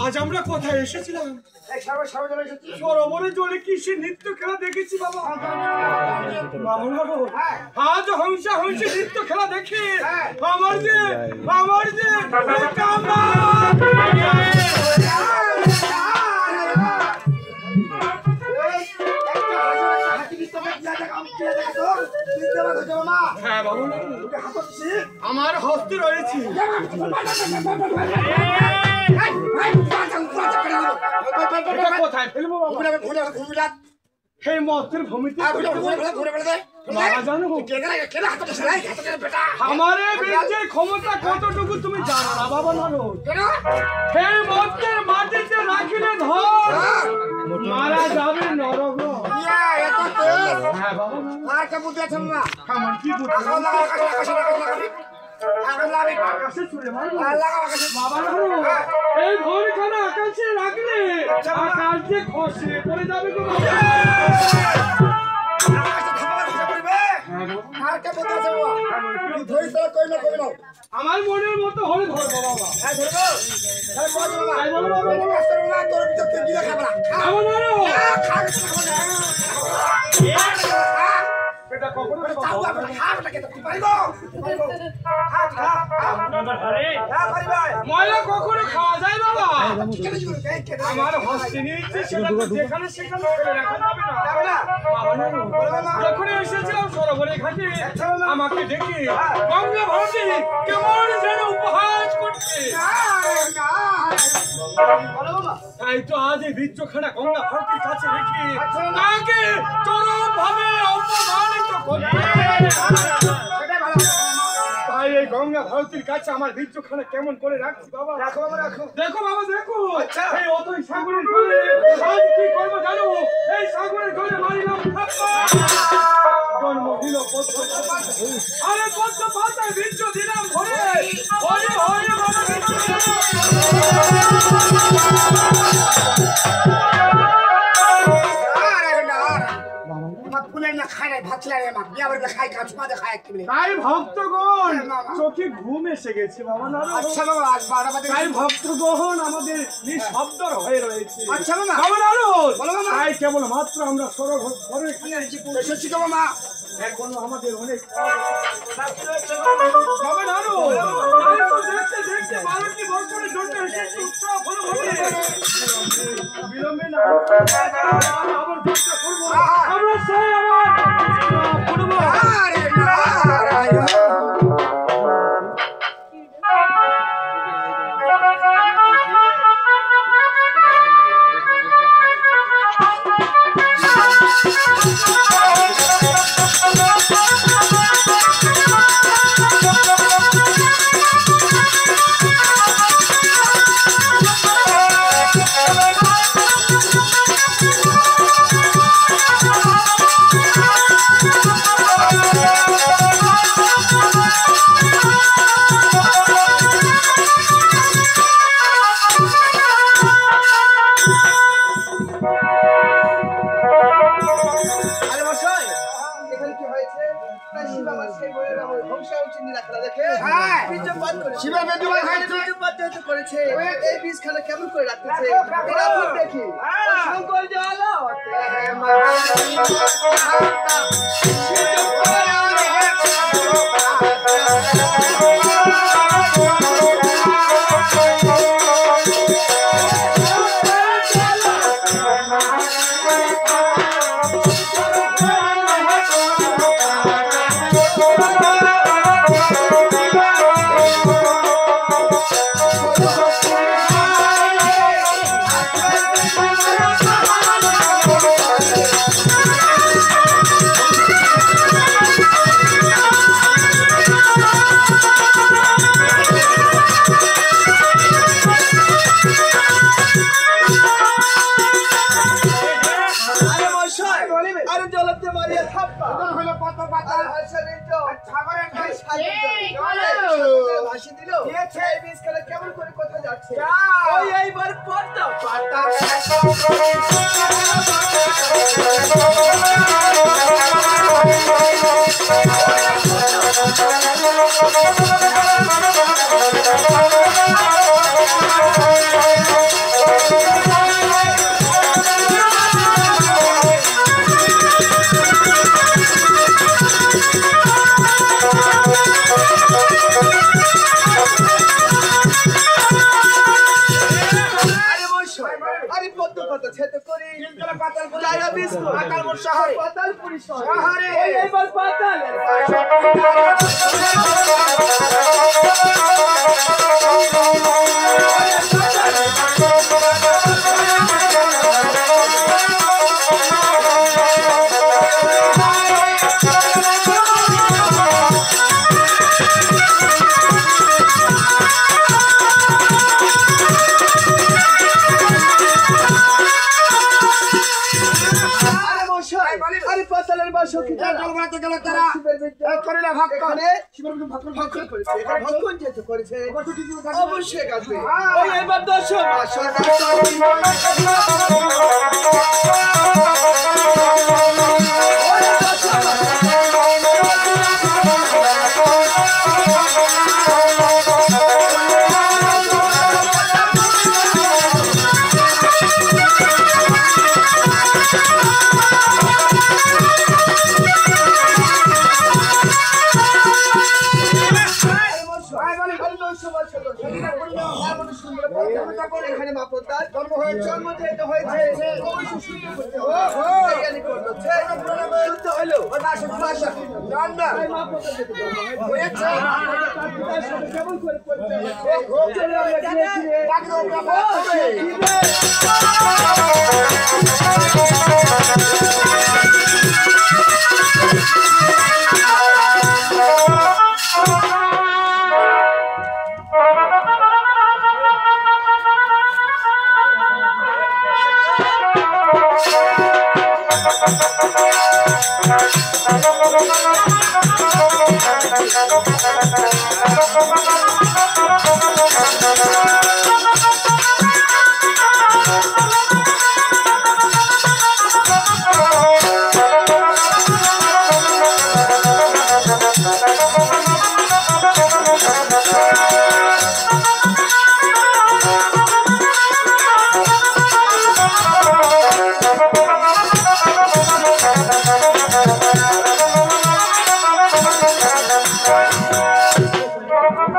আজ আমরা কোথায় এসেছিলাম? সরোবরে জলে কিসের নৃত্য খেলা দেখেছি বাবা। আজ হংসা হংসী নৃত্য খেলা দেখি আমার যে আমার হস্তে রয়েছে। কোথায় ফেলবো সেই মস্তের ভূমিতে আমার বীর্যের ক্ষমতা কতটুকু তুমি জানো না বাবা। নানো সেই মস্তের মাটিতে রাখিলে ধর মারা যাবে নরক। হ্যাঁ বাবা আর কে বুঝতে আছেন না আমার কি বুঝতে আকাশে ছুড়ে মারবো বাবা। এই ঘরখানা আকাশে রাখলে আকাশ যে খসে পড়ে যাবে গো। আমার মনের মতো হলে ধরবো বাবা। ময়লা কখনো খাওয়া যায় বাবা? আমার হস্তে নিয়েছে সেটা তো যেখানে সেখানে ফেলে রাখা যাবে না। যখন এসেছিলাম সরোবরে ঘাটে আমাকে দেখে গঙ্গা ভারতী কেমন যেন উপহাস করছে। তাই তো আজ এই বীর্যখানা গঙ্গা ভারতীর কাছে রেখে তাকে চরম ভাবে অপমানিত করছে। তাই এই গঙ্গা ভারতীর কাছে আমার বীর্যখানা কেমন করে রাখছি বাবা। রাখো বাবা রাখো। দেখো বাবা দেখো এই অতই সাগরের জলে আজ কি করবো জানো? এই সাগরের জলে মারিলাম জন্ম দিল পদ্ম আরে পদ্ম পাতায় বীর্য দিলাম ভরে হরে হরে বাবা। তাই ভক্তগণ চোখে ঘুম এসে গেছে বাবা। আচ্ছা বাবা আজ 12 বাজে। তাই ভক্তগণ আমাদের নিঃশব্দ হয়ে রয়েছে। আচ্ছা বাবা তাই কেবল মাত্র আমরা সরোবরে এসেছি বাবা। এখনো আমাদের অনেক বাবা দেখতে দেখতে বালকটি বংশের জন্য এসেছি উৎসব হলো বলে বিলম্বে না আবার চেষ্টা করব আমরা সেই আবার করব আরে নারায়ণ কেমন করে রাখতেছে দেখি কেমন করে কোথায় যাচ্ছে এইবার পড়তা পাতা অবশ্যই কাটবে এবার দর্শক এখানে মাপদার জন্ম হয়েছে জন্ম যেহেতু হয়েছে অবশ্যই শুদ্ধ করতে হবে শুদ্ধ হলো কেমন করে পড়তে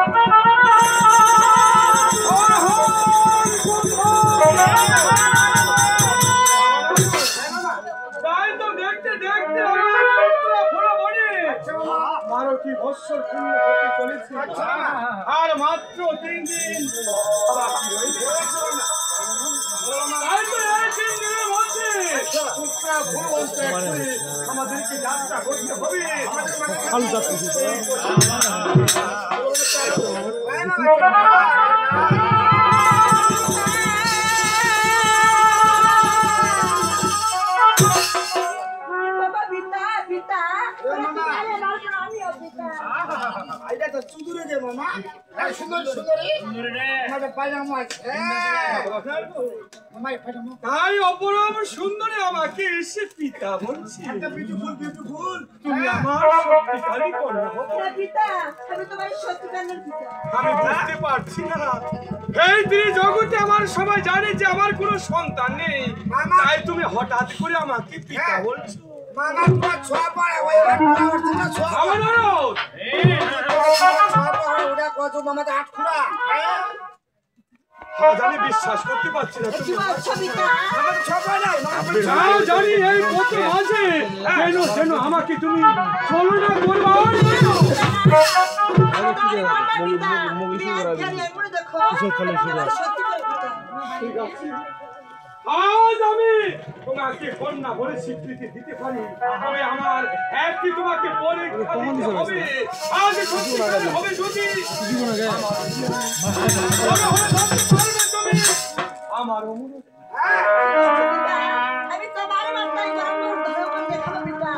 Thank you. হয়েছে। আর মাত্র 3 দিন বাকি রয়েছে। তাই তো এই 3 দিনের মধ্যে পুত্রা ভুলবন্ত একটি আমাদেরকে যাত্রা করতে হবে। বাবা পিতা পিতা আরে বাবা আমিও পিতা এটা তো চুদুরে দে মামা এই সুন্দর সুন্দরী আমাদের পায়জামা আছে মামা পায়জামা তাই অপরম সুন্দরী আমাকে এসে পিতা বলছি। বিউটিফুল তুমি আমার সত্যিকারই কন্যা হবে। না পিতা আমি তোমার সত্যিকারের পিতা আমি বুঝতে পারছি না এই ত্রিজগতে আমার সবাই জানে যে আমার কোনো সন্তান নেই, তাই তুমি হঠাৎ করে আমাকে পিতা বলছো। মামা তোমার ছোঁয়া পড়ে ওই ওটা না ছোঁয়া আমার অনুরোধ ছোঁয়া পড়ে ওটা কত মামাতে আট খুঁড়া আজ আমি বিশ্বাস করতে পারছি না কি তুমি বলছো পিতা আমাদের ছোঁয়া পড়ে নাই যাও জানি এই পত্র আছে কেন কেন আমাকে তুমি চলো না করবার আজ আমি তোমাকে কন্যা বলে স্বীকৃতি দিতে পারি, তবে আমার একটি তোমাকে পরীক্ষা দিতে হবে। আজ সত্যিকার হবে যদি আমার অনুরোধ আমি তোমার মাথায় গরম করে দেখাবো পিতা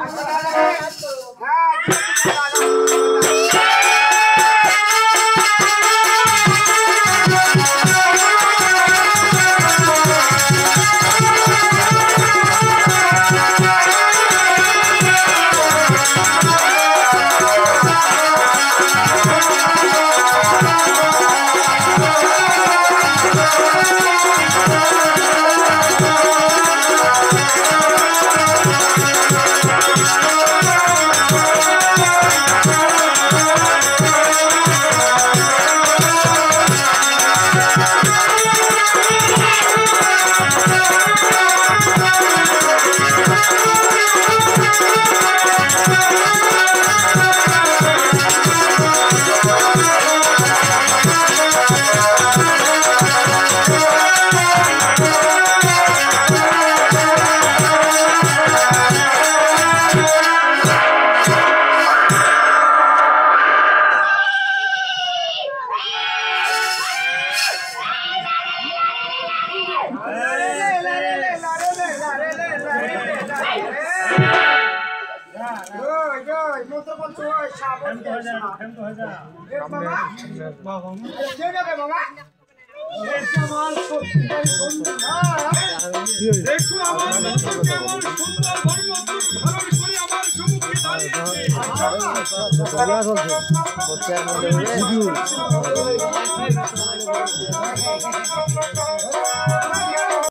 দেখো আমার মতো কেমন সুন্দর বর্ণবস্ত্র ধারণ করে আমার সম্মুখে দাঁড়িয়েছে।